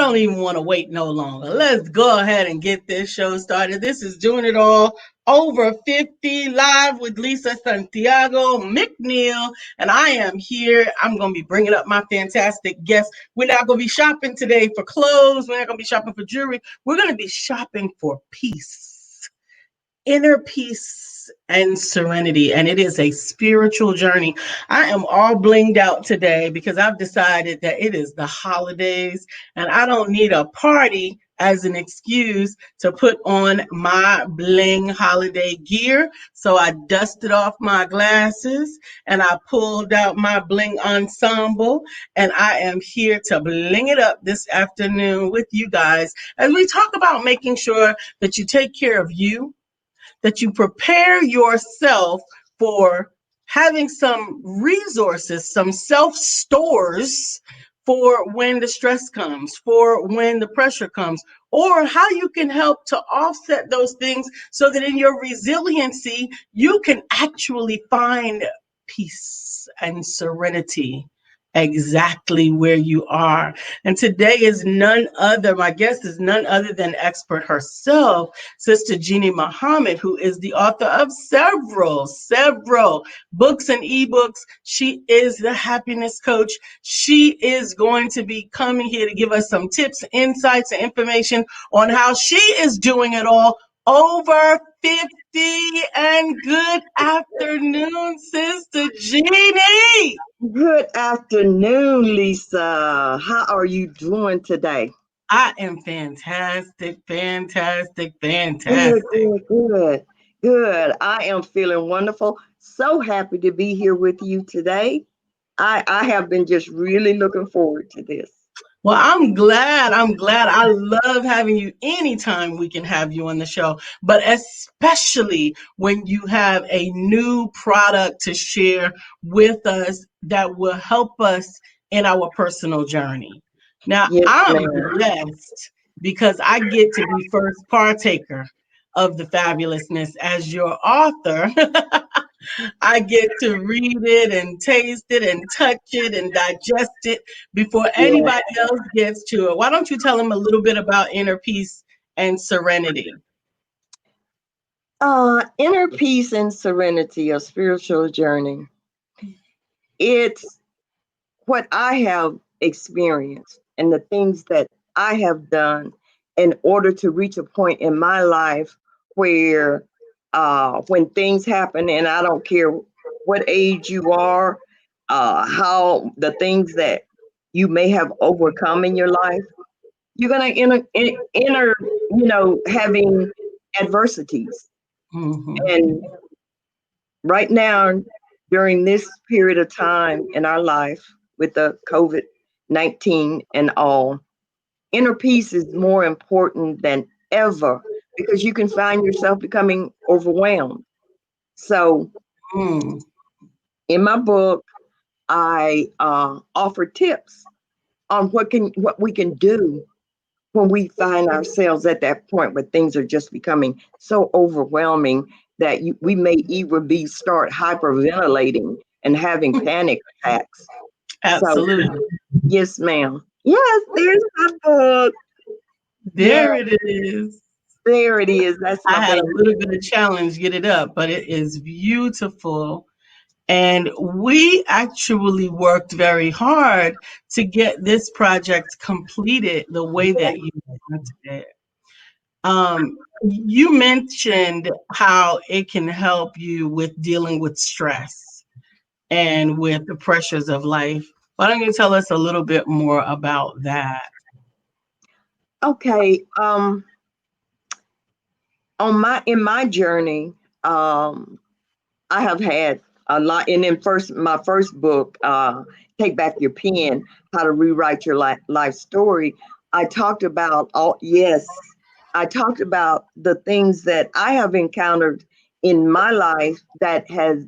don't even want to wait no longer. Let's go ahead and get this show started. This is Doing It All Over 50 live with Lisa Santiago, McNeill, and I am here. I'm going to be bringing up my fantastic guests. We're not going to be shopping today for clothes. We're not going to be shopping for jewelry. We're going to be shopping for peace, inner peace and serenity, and it is a spiritual journey. I am all blinged out today because I've decided that it is the holidays and I don't need a party as an excuse to put on my bling holiday gear. So I dusted off my glasses and I pulled out my bling ensemble, and I am here to bling it up this afternoon with you guys as we talk about making sure that you take care of you, that you prepare yourself for having some resources, some self stores for when the stress comes, for when the pressure comes, or how you can help to offset those things so that in your resiliency, you can actually find peace and serenity exactly where you are. And today is none other, my guest is none other than expert herself, Sister Jeanne Muhammad, who is the author of several books and ebooks. She is the happiness coach. She is going to be coming here to give us some tips, insights, and information on how she is doing it all over 50. And good afternoon, Sister Jeanne. Good afternoon, Lisa. How are you doing today? I am fantastic, fantastic, Good, fantastic. good, good, good. I am feeling wonderful. So happy to be here with you today. I have been just really looking forward to this. Well, I'm glad. I'm glad. I love having you anytime we can have you on the show, but especially when you have a new product to share with us that will help us in our personal journey. Now, Yes, I'm ma'am. blessed because I get to be first partaker of the fabulousness as your author. I get to read it and taste it and touch it and digest it before Yeah. anybody else gets to it. Why don't you tell them a little bit about inner peace and serenity? Inner peace and serenity, a spiritual journey. It's what I have experienced and the things that I have done in order to reach a point in my life where when things happen, and I don't care what age you are, how the things that you may have overcome in your life, you're gonna enter, having adversities. Mhm. And right now, during this period of time in our life with the COVID-19 and all, inner peace is more important than ever because you can find yourself becoming overwhelmed. So, Mm. in my book, I offer tips on what we can do when we find ourselves at that point where things are just becoming so overwhelming that we may even start hyperventilating and having panic attacks. So, Absolutely. yes, ma'am. Yes, there's my book. Yeah, There it is. there it is. That's my I had a baby. little bit of challenge get it up, but it is beautiful. And we actually worked very hard to get this project completed the way that you wanted it. You mentioned how it can help you with dealing with stress and with the pressures of life. Why don't you tell us a little bit more about that? Okay. In my journey, um, I have had a lot. And in my first book, Take Back Your Pen: How to Rewrite Your Life Story, I talked about all. Yes, I talked about the things that I have encountered in my life that has,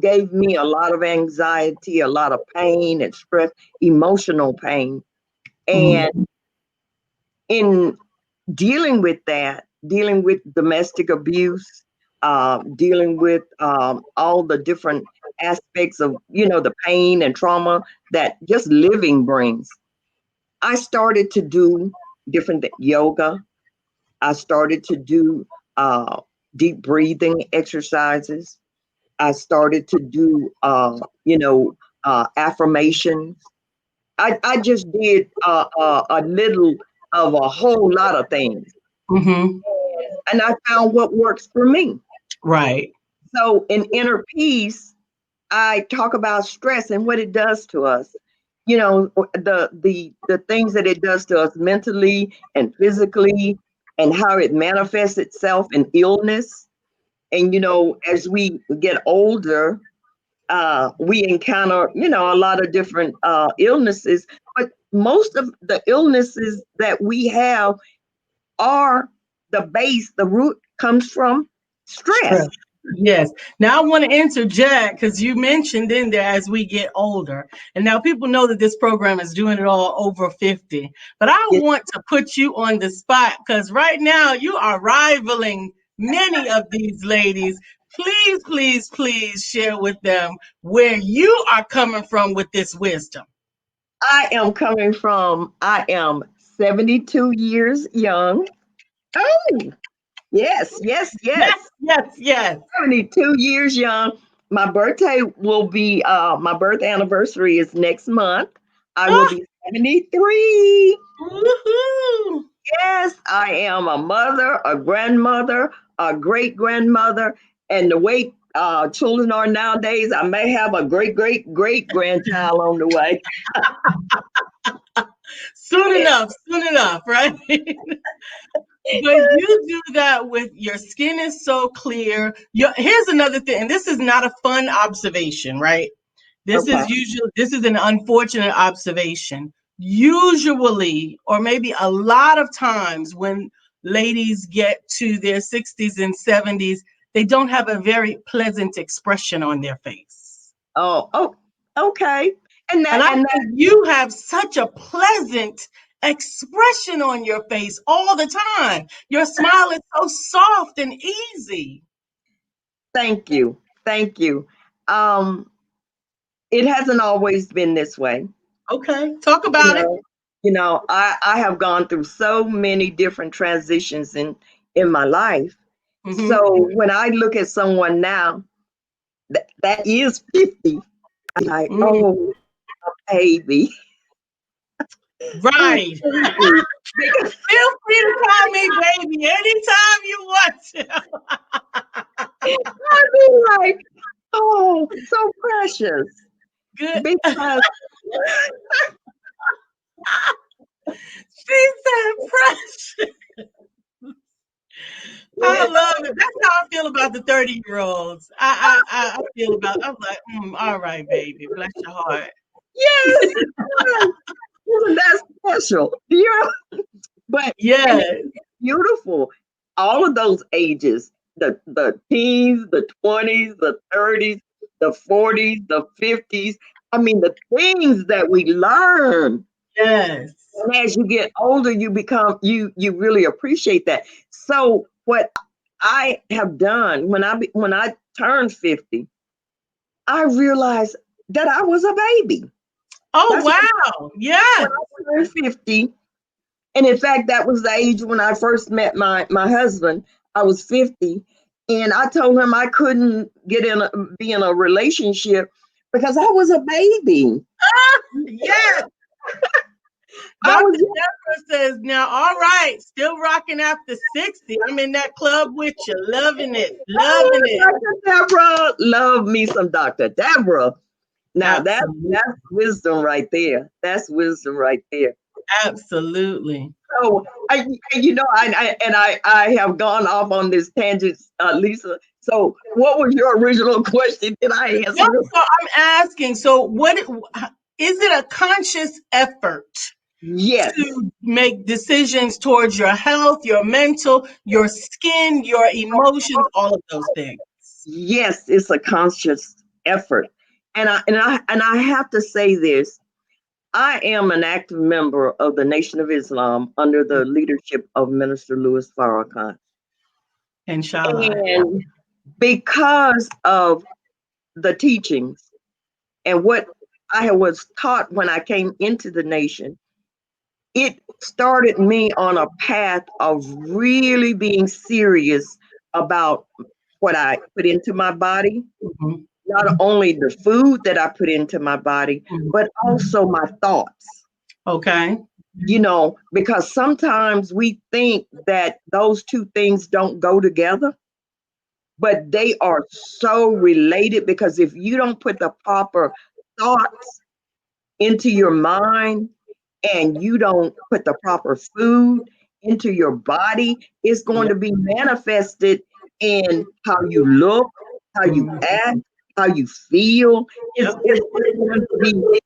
gave me a lot of anxiety, a lot of pain and stress, emotional pain, Mhm. and in dealing with that, dealing with domestic abuse, dealing with all the different aspects of, the pain and trauma that just living brings. I started to do different yoga. I started to do deep breathing exercises. I started to do, affirmations. I just did a little of a whole lot of things, Mm-hmm. and I found what works for me. Right. So in inner peace, I talk about stress and what it does to us. The things that it does to us mentally and physically, and how it manifests itself in illness. And as we get older, we encounter a lot of different illnesses, but most of the illnesses that we have are the root comes from stress. Stress. Yes. Now I want to interject because you mentioned in there as we get older. And now people know that this program is doing it all over 50. But I Yes, want to put you on the spot because right now you are rivaling many of these ladies. Please, please, please share with them where you are coming from with this wisdom. I am 72 years young. Oh, yes, yes, Yes, yes. yes, yes. 72 years young. My birth anniversary is next month. I will Ah, be 73. woohoo. Yes, I am a mother, a grandmother, a great grandmother, and the way children are nowadays, I may have a great grandchild on the way. Soon enough, right? But you do that with your skin is so clear. Here's another thing, and this is not a fun observation, right? Okay. This is an unfortunate observation. Usually, or maybe a lot of times when ladies get to their 60s and 70s, they don't have a very pleasant expression on their face. Oh, okay. And And that I and that. think you have such a pleasant expression on your face all the time. Your smile is so soft and easy. Thank you, thank you. Um, it hasn't always been this way. Okay, talk You about it. know, I have gone through so many different transitions in my life. Hmm. So when I look at someone now that is 50, I'm like, Hmm. oh, baby, oh, Right. baby. Because Feel free to call me baby anytime you want to. I be like, oh, so precious. Good. Because She said precious. I love it. That's how I feel about the 30-year-olds. I feel about, I'm like, all right, baby. Bless your heart. yes, yes, isn't that special? But and it's Yes. beautiful. All of those ages, the teens, the 20s, the 30s, the 40s, the 50s. I mean, the things that we learn. Yes. And as you get older, you really appreciate that. So what I have done when I turned 50, I realized that I was a baby. Oh, That's wow. when Yes. I turned 50. And in fact, that was the age when I first met my husband. I was 50, and I told him I couldn't be in a relationship because I was a baby. Yes. I Dr. was Deborah says, now, all right, still rocking after 60. I'm in that club with you, loving it, loving it. Dr. Deborah. Love me some Dr. Deborah. Now Absolutely. that's wisdom right there. That's wisdom right there. Absolutely. So I have gone off on this tangent, Lisa. So what was your original question? Did I No, answer it? so I'm asking, so what is it a conscious effort Yes. to make decisions towards your health, your mental, your skin, your emotions, all of those things? Yes, it's a conscious effort. And I have to say this. I am an active member of the Nation of Islam under the leadership of Minister Louis Farrakhan. Inshallah. And because of the teachings and what I was taught when I came into the nation, it started me on a path of really being serious about what I put into my body, Mhm. not only the food that I put into my body, Mhm. but also my thoughts. Okay. Because sometimes we think that those two things don't go together, but they are so related, because if you don't put the proper thoughts into your mind and you don't put the proper food into your body, it's going Yep. to be manifested in how you look, how you Mhm. act, how you feel. Yep. It's going to be,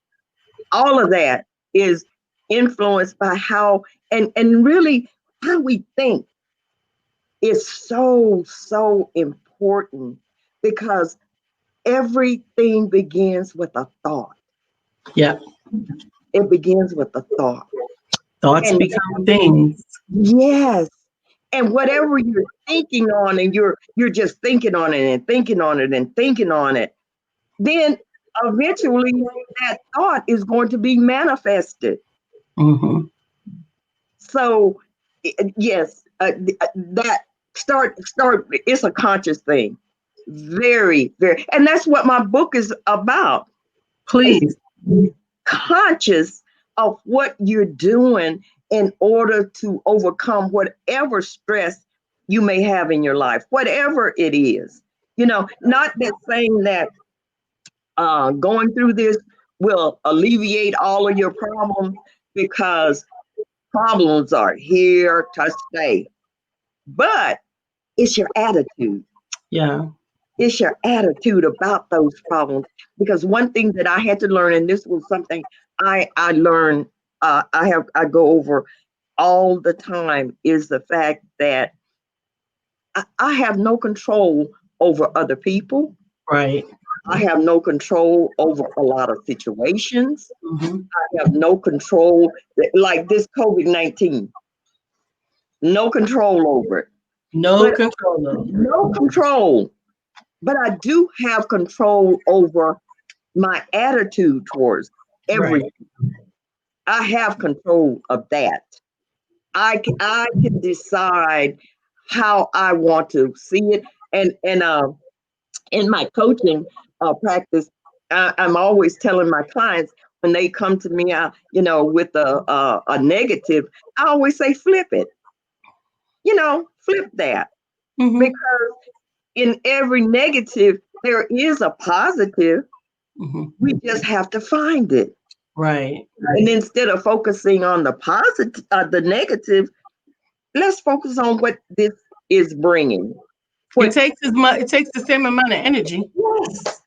all of that is influenced by how, and really how we think is so important, because everything begins with a thought. Yep. It begins with a thought. Thoughts And become things. yes, and whatever you're thinking on, and you're just thinking on it and thinking on it and thinking on it, then eventually that thought is going to be manifested. Hmm. So yes, that start. It's a conscious thing, very very, and that's what my book is about. It's Please. conscious of what you're doing in order to overcome whatever stress you may have in your life, whatever it is. Not that saying that going through this will alleviate all of your problems, because problems are here to stay. But it's your attitude. Yeah. It's your attitude about those problems. Because one thing that I had to learn, and this was something I learned, I go over all the time, is the fact that I have no control over other people. Right. I have no control over a lot of situations. Hmm. I have no control, like this COVID-19, no control over it. No But control of. no control. But I do have control over my attitude towards Right. everything. I have control of that. I can decide how I want to see it. And in my coaching practice, I'm always telling my clients, when they come to me, with a negative, I always say, flip it. Flip that, Hmm. because in every negative there is a positive. Hmm. We just have to find it. Right. And instead of focusing on the positive, the negative, let's focus on what this is bringing. It What? takes as much. It takes the same amount of energy. Yes.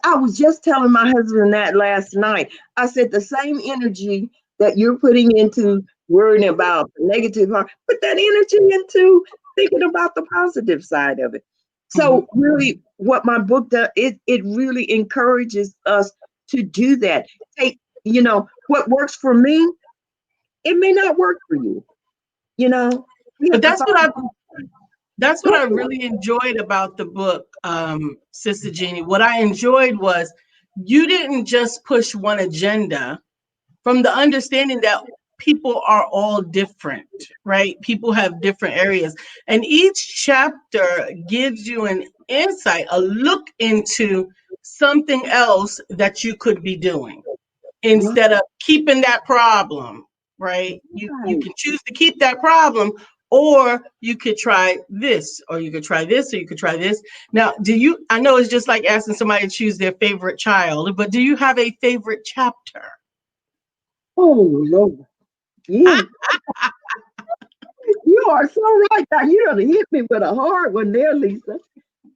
I was just telling my husband that last night. I said the same energy that you're putting into worrying about the negative, put that energy into thinking about the positive side of it. Hmm. So really, what my book does, it really encourages us to do that. Take, what works for me, it may not work for you. You know, we But have to that's what I find. that's Go what I ahead. really enjoyed about the book, Sister Jeannie. What I enjoyed was you didn't just push one agenda, from the understanding that people are all different, right? People have different areas. And each chapter gives you an insight, a look into something else that you could be doing Right. instead of keeping that problem, right? You can choose to keep that problem, or you could try this, or you could try this, or you could try this. Now, I know it's just like asking somebody to choose their favorite child, but do you have a favorite chapter? Oh Lord. Yeah. You are so right. Now you done hit me with a hard one there, Lisa,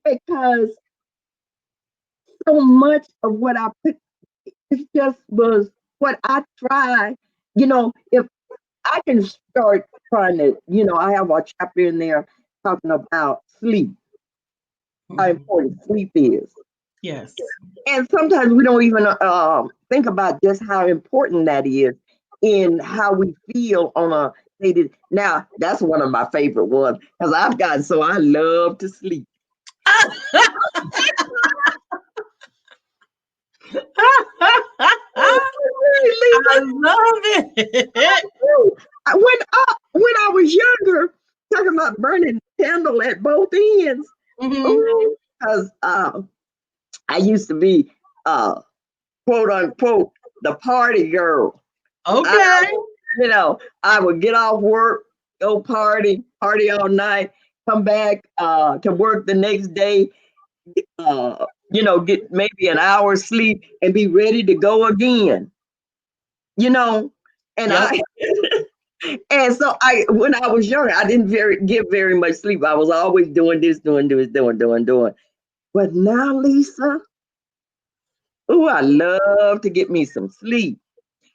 because so much of what I put, it just was what I tried. If I can start trying to, I have a chapter in there talking about sleep, how Mhm. important sleep is. Yes. And sometimes we don't even think about just how important that is in how we feel on a daily. Now, that's one of my favorite ones, because I've gotten so I love to sleep. I love it. When I was younger, talking about burning candle at both ends. Mhm. Because I used to be quote unquote the party girl. I, Okay. I would get off work, go party all night, come back to work the next day, get maybe an hour's sleep and be ready to go again. You know, and Yep. I and so when I was younger, I didn't get very much sleep. I was always doing this, doing. But now, Lisa, oh, I love to get me some sleep.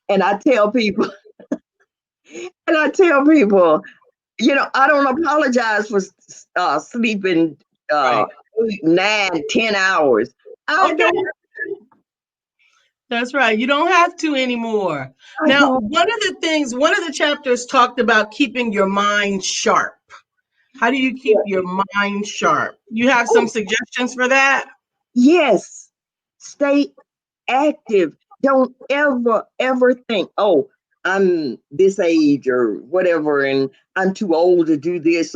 And I tell people, I don't apologize for sleeping uh, Right. 8, 9, 10 hours. I Okay. don't. That's right. You don't have to anymore. I Now, don't. one of the chapters talked about keeping your mind sharp. How do you keep your mind sharp? You have some Oh, suggestions for that? yes. Stay active. Don't ever think, oh, I'm this age or whatever, and I'm too old to do this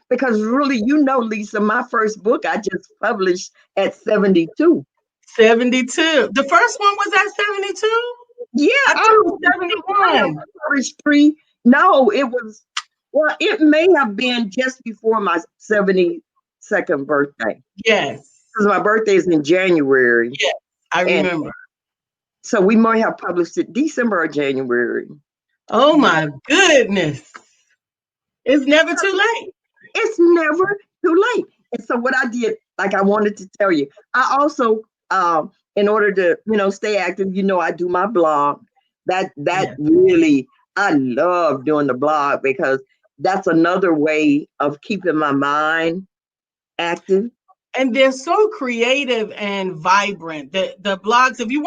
because really, Lisa, my first book I just published at 72. 72. The first one was at 72? Yeah, I thought it was I have 71. published three. No, it may have been just before my 72nd birthday. Yes. Because my birthday is in January. Yes. I And remember. so we might have published it December or January. Oh my goodness. It's never too late. It's never too late. And so what I did, like I wanted to tell you, I also, in order to, stay active, I do my blog. That Yes. really, I love doing the blog because that's another way of keeping my mind active. And they're so creative and vibrant. The blogs, if you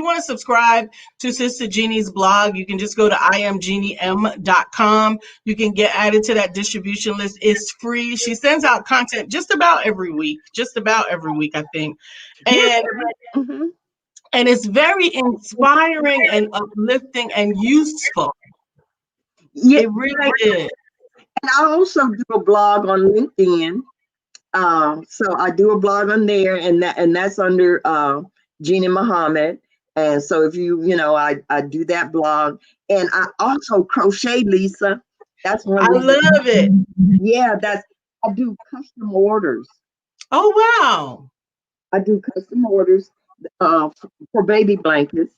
want to subscribe to Sister Jeannie's blog, you can just go to imjeaniem.com. You can get added to that distribution list. It's free. She sends out content just about every week, I think. Yes. And Mhm. and it's very inspiring and uplifting and useful. Yeah. It really is. And I also do a blog on LinkedIn. So I do a blog on there, and that's under Jeanne Muhammad. And so if I do that blog, and I also crochet, Lisa. That's one I reason. love it. Yeah, I do custom orders. Oh wow. I do custom orders for baby blankets.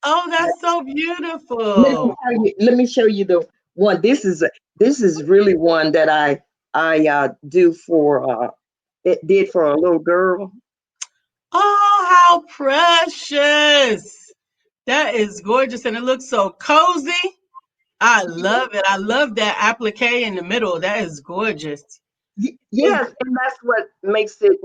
Oh, that's so Let me beautiful. let me show you the one. This is really one that I do for it did for a little girl. Oh, how precious. That is gorgeous and it looks so cozy. I love it. I love that applique in the middle. That is gorgeous. It's, Yes, and that's what makes it,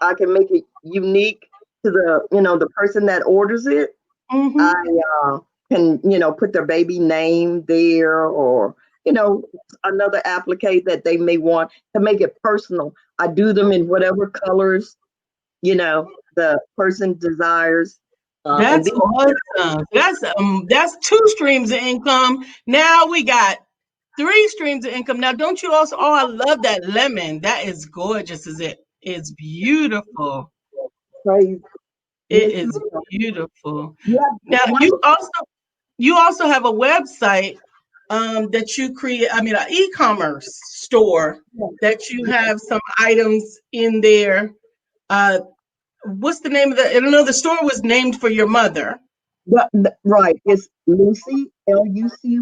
I can make it unique to the person that orders it. I mhm. uh, can, put their baby name there or, you know, another applique that they may want to make it personal. I do them in whatever colors, the person desires. And That's then, awesome. That's two streams of income. Now we got three streams of income. Now don't you also oh I love that lemon. That is gorgeous, is it? It's beautiful. praise. It Yes, is beautiful. yeah, Now one, you also have a website that you create, I mean, an e-commerce store that you have some items in there. Uh, what's the name of the? I don't know. The store was named for your mother. right. It's Lucy, Lucy,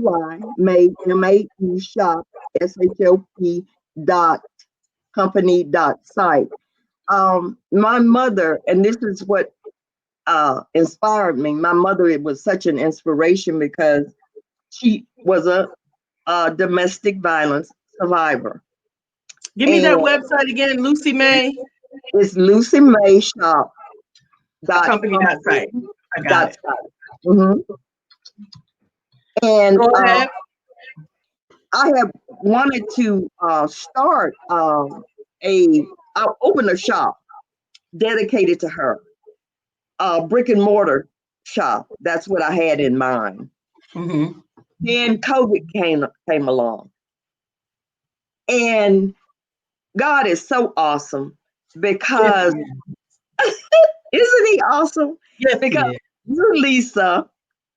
made MAE shop, SHOP dot company dot site. My mother, and this is what inspired me. My mother, it was such an inspiration because she was a domestic violence survivor. Give me that And website again, Lucy May, it's Lucy May Shop a dot company dot site. I got dot it. site. Mhm. And Go ahead. I have wanted to start a, I'll open a shop dedicated to her. brick and mortar shop. That's what I had in mind. Mm-hmm. Then COVID came along, and God is so awesome Yes, because isn't He awesome? yes, Because he is. you, Lisa,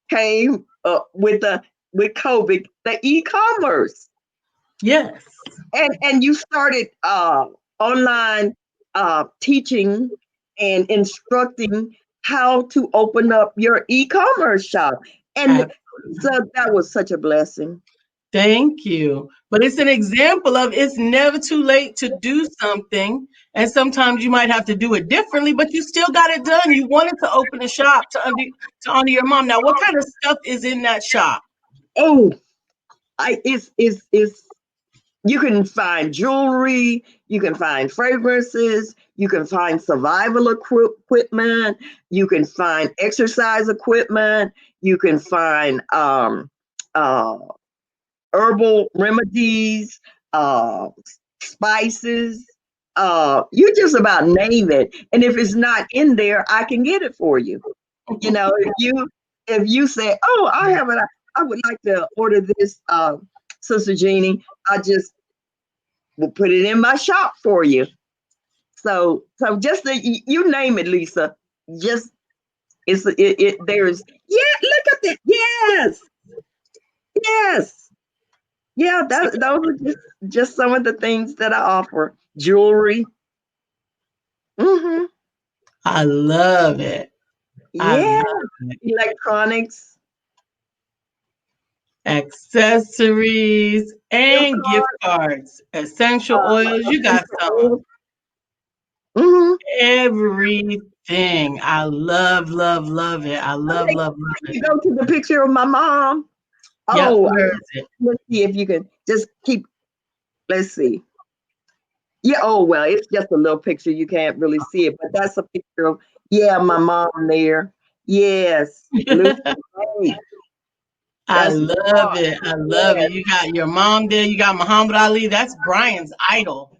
came with COVID, the e-commerce, Yes, and you started online teaching and instructing how to open up your e-commerce shop, and so absolutely. that was such a blessing. Thank you. But it's an example of it's never too late to do something. And sometimes you might have to do it differently, but you still got it done. You wanted to open a shop to honor your mom. Now, what kind of stuff is in that shop? Oh, it's you can find jewelry, you can find fragrances, you can find survival equipment, you can find exercise equipment, you can find uh, herbal remedies, uh, spices. You just about name it, and if it's not in there, I can get it for you. You know, if you say, "Oh, I would like to order this, Sister Jeannie," I just will put it in my shop for you. So just you name it, Lisa. Just there's yeah. Look at that. Yes, yes, yeah. Those are just some of the things that I offer. Jewelry. Mm-hmm. I love it. I Yeah. love it. Electronics. Accessories Gift and gift card. cards, essential oils. You got Essential some oils. Mm-hmm. everything. I love, love, love it. I love, Okay. love, love it. You go to the picture of my mom. Yep, Oh, where is it? let's see if you can just keep. Let's see. Yeah. Oh well, it's just a little picture. You can't really see it, but that's a picture of yeah, my mom there. Yes, Lucy. Hey, I that's love it. I love yeah. it. You got your mom there. You got Muhammad Ali. That's Brian's idol.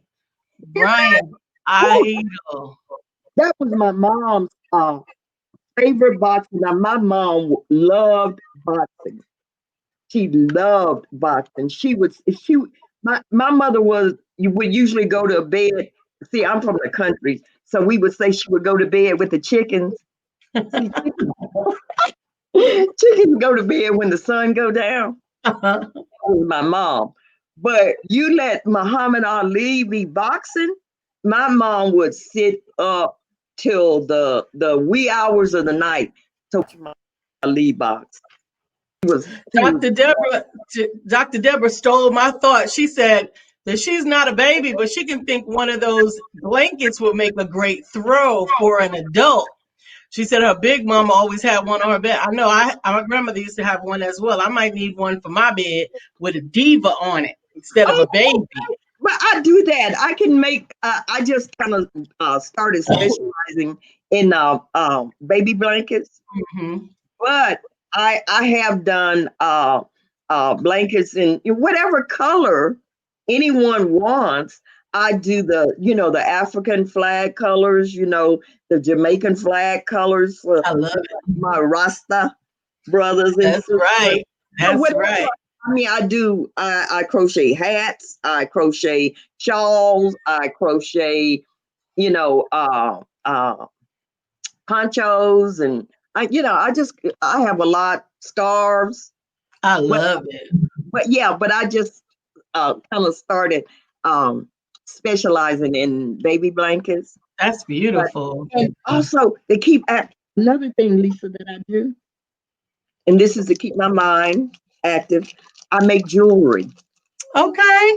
Brian's Woo, idol. that was my mom's favorite boxing. Now my mom loved boxing. She loved boxing. My mother was you would usually go to bed. See, I'm from the country, so we would say she would go to bed with the chickens. See, chickens go to bed when the sun go down. That was my mom. But you let Muhammad Ali be boxing, my mom would sit up till the wee hours of the night to watch my Ali box. He was Dr. Deborah stole my thought. She said that she's not a baby, but she can think one of those blankets would make a great throw for an adult. She said her big mama always had one on her bed. I know my grandmother used to have one as well. I might need one for my bed with a diva on it instead of oh, a baby. but I do that. I can make. I just kind of started specializing in baby blankets, Hmm. but I have done blankets in whatever color anyone wants. I do the African flag colors, the Jamaican flag colors for I love it. my Rasta brothers and That's sisters. right. So That's whatever. right. I mean, I do. I crochet hats. I crochet shawls. I crochet, you know, uh, uh, ponchos, and I have a lot scarves. I But love it. yeah, but I just kind of started um, specializing in baby blankets. That's But beautiful. and also to keep another thing, Lisa, that I do, and this is to keep my mind active. I make jewelry. Okay.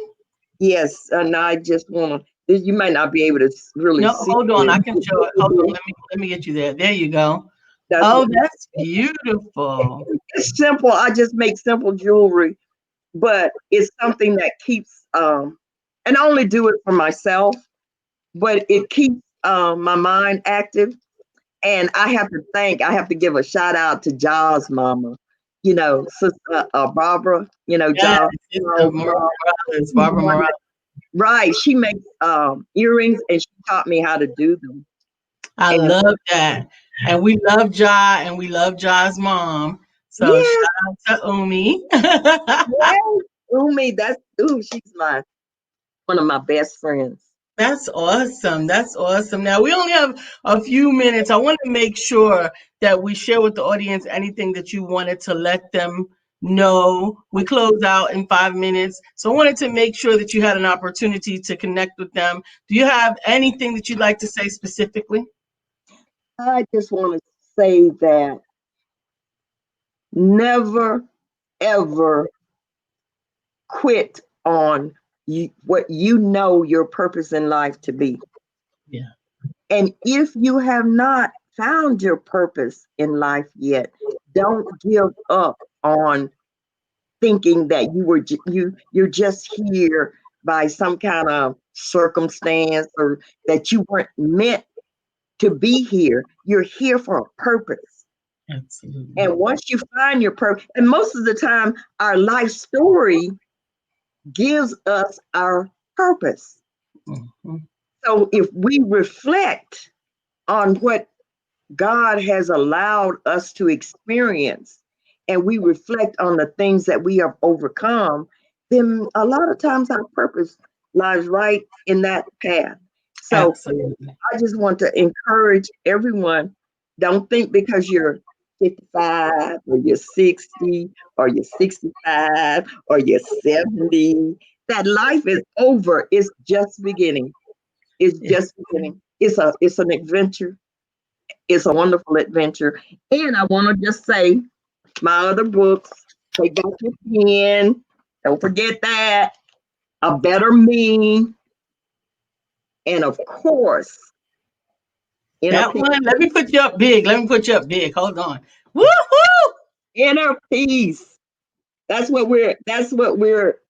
Yes, and I just want to. You might not be able to really No, see hold on. it. I can show it. Hold on. Let me get you there. There you go. That's Oh, what that's beautiful. it's simple. I just make simple jewelry, but it's something that keeps. And I only do it for myself, but it keeps my mind active. And I have to give a shout out to Jaws' mama, Sister Barbara, Yes, Jaws' it's the mom. Morales, Barbara Morales. Right. She makes earrings and she taught me how to do them. I And love that. And we love Ja, and we love Ja's mom. So Yes, shout out to Umi. yes. Umi, she's one of my best friends. That's awesome. That's awesome. Now, we only have a few minutes. I want to make sure that we share with the audience anything that you wanted to let them know. We close out in 5 minutes. So I wanted to make sure that you had an opportunity to connect with them. Do you have anything that you'd like to say specifically? I just want to say that never, ever quit on what you know your purpose in life to be. Yeah, And if you have not found your purpose in life yet, don't give up on thinking that you're just here by some kind of circumstance, or that you weren't meant to be here. You're here for a purpose. absolutely. And once you find your purpose, and most of the time, our life story gives us our purpose. Mhm. So if we reflect on what God has allowed us to experience, and we reflect on the things that we have overcome, then a lot of times our purpose lies right in that path. So Absolutely. I just want to encourage everyone, don't think because you're 55 or you're 60 or you're 65 or you're 70 that life is over. It's just beginning. It's Yeah. just beginning. It's an adventure. It's a wonderful adventure. And I want to just say my other books, Take Back Your Pen. Don't forget that. A Better Me. And of course, Inner That Peace. one, let me put you up big. Let me put you up big. Hold on. Woohoo! Inner Peace. That's what we're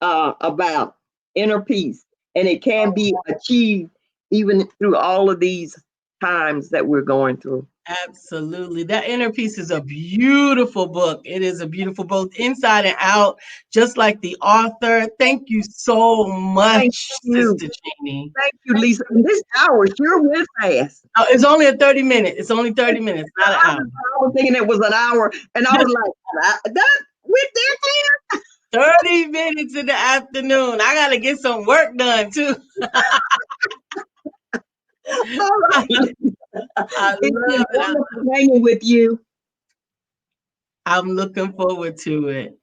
about. Inner peace. And it can be achieved even through all of these times that we're going through. Absolutely. That Inner Peace is a beautiful book. It is a beautiful book, inside and out, just like the author. Thank you so Thank much, you. Sister Jeannie. Thank you, Lisa. And this hour sure went fast. Oh, it's only a 30 minute. It's only 30 minutes, not an hour. I was thinking it was an hour, and I was like, that went that 30 minutes in the afternoon. I got to get some work done too. fast. All I right. It's been love it. wonderful hanging with you. I'm looking forward to it.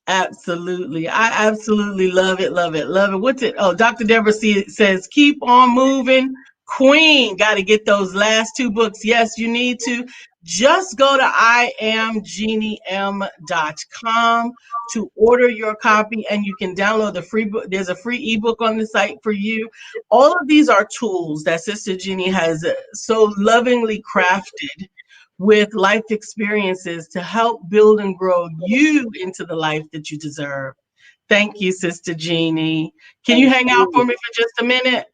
Absolutely. I absolutely love it, love it, love it. What's it? Oh, Dr. Deborah says, keep on moving. Queen, got to get those last two books. Yes, you need to. Just go to iamjeannem.com to order your copy, and you can download the free book. There's a free ebook on the site for you. All of these are tools that Sister Jeannie has so lovingly crafted with life experiences to help build and grow you into the life that you deserve. Thank you, Sister Jeannie. Can you Thank hang out you. for me for just a minute?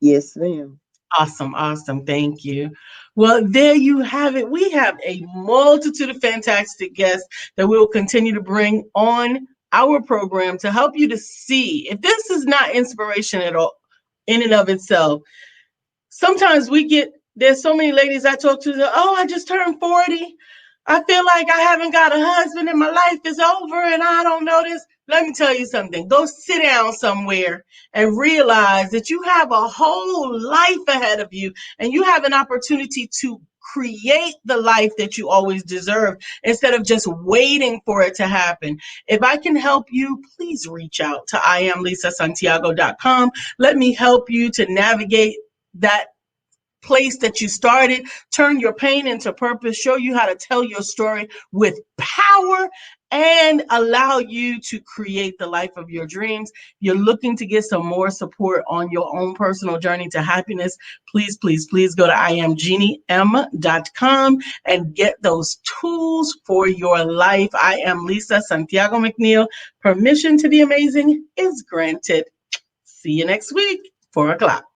Yes, ma'am. Awesome, awesome. Thank you. Well, there you have it. We have a multitude of fantastic guests that we will continue to bring on our program to help you to see if this is not inspiration at all in and of itself. Sometimes there's so many ladies I talk to that, oh, I just turned 40. I feel like I haven't got a husband and my life is over and I don't know this. Let me tell you something. Go sit down somewhere and realize that you have a whole life ahead of you and you have an opportunity to create the life that you always deserve instead of just waiting for it to happen. If I can help you, please reach out to iamlisasantiago.com. Let me help you to navigate that place that you started, turn your pain into purpose, show you how to tell your story with power, and allow you to create the life of your dreams. You're looking to get some more support on your own personal journey to happiness. Please, please, please go to iamjeannem.com and get those tools for your life. I am Lisa Santiago McNeill. Permission to be amazing is granted. See you next week, 4 o'clock.